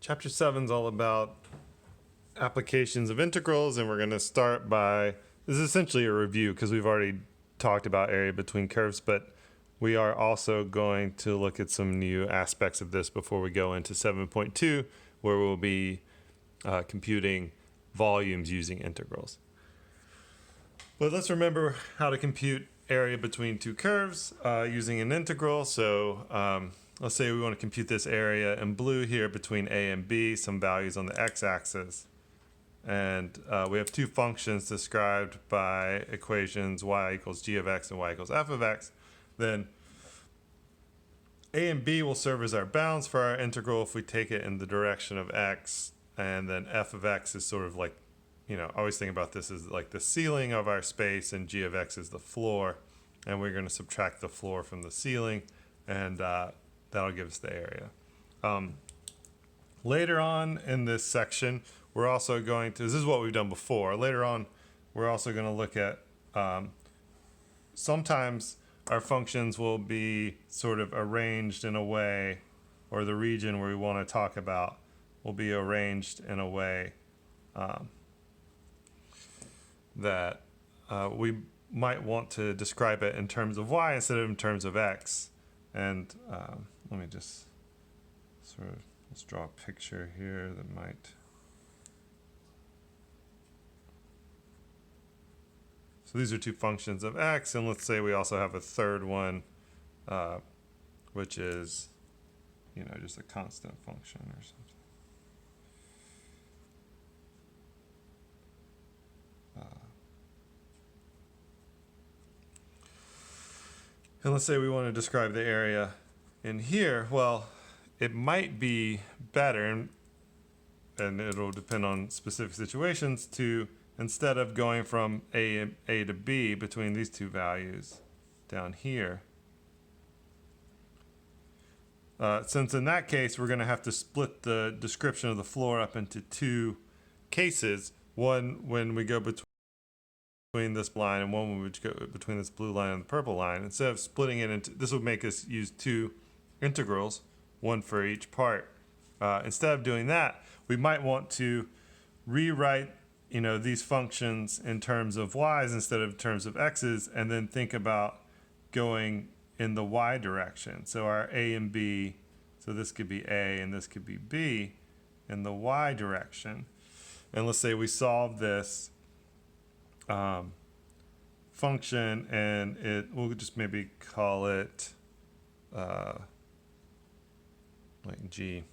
Chapter 7 is all about applications of integrals, and we're going to start by, this is essentially a review because we've already talked about area between curves, but we are also going to look at some new aspects of this before we go into 7.2, where we'll be computing volumes using integrals. But let's remember how to compute area between two curves using an integral. So let's say we want to compute this area in blue here between a and b, some values on the x-axis. And we have two functions described by equations y equals g of x and y equals f of x. Then a and b will serve as our bounds for our integral if we take it in the direction of x. And then f of x is sort of like, you know, always think about this as like the ceiling of our space, and g of x is the floor. And we're going to subtract the floor from the ceiling, and that'll give us the area. Later on in this section, we're also going to, this is what we've done before. Later on, we're also going to look at, sometimes our functions will be sort of arranged in a way, or the region where we want to talk about will be arranged in a way that we might want to describe it in terms of y instead of in terms of x. And let me just sort of, let's draw a picture here that might. So these are two functions of x, and let's say we also have a third one, which is, you know, just a constant function or something. And let's say we want to describe the area in here. Well, it might be better, and it'll depend on specific situations, to, instead of going from a to b between these two values down here, since in that case we're going to have to split the description of the floor up into two cases, one when we go between this line and one when we go between this blue line and the purple line. Instead of splitting it into, this would make us use two integrals, one for each part. Instead of doing that, we might want to rewrite, you know, these functions in terms of y's instead of terms of x's, and then think about going in the y direction. So our a and b, so this could be a and this could be b in the y direction. And let's say we solve this function, and we'll just maybe call it like g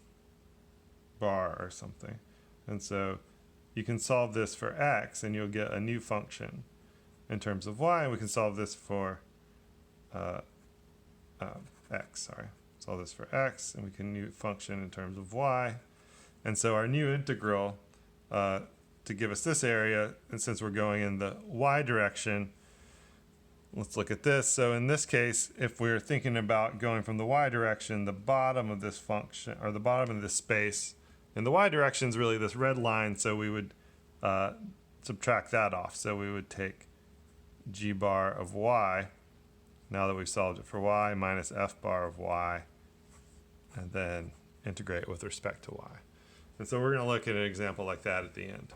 bar or something. And so you can solve this for x, and you'll get a new function in terms of y, and we can solve this for x, sorry. Solve this for x, and we can new function in terms of y. And so our new integral to give us this area, and since we're going in the y direction, let's look at this. So in this case, if we're thinking about going from the y direction, the bottom of this function, or the bottom of this space in the y direction is really this red line, so we would subtract that off. So we would take g bar of y, now that we've solved it for y, minus f bar of y, and then integrate with respect to y. And so we're going to look at an example like that at the end.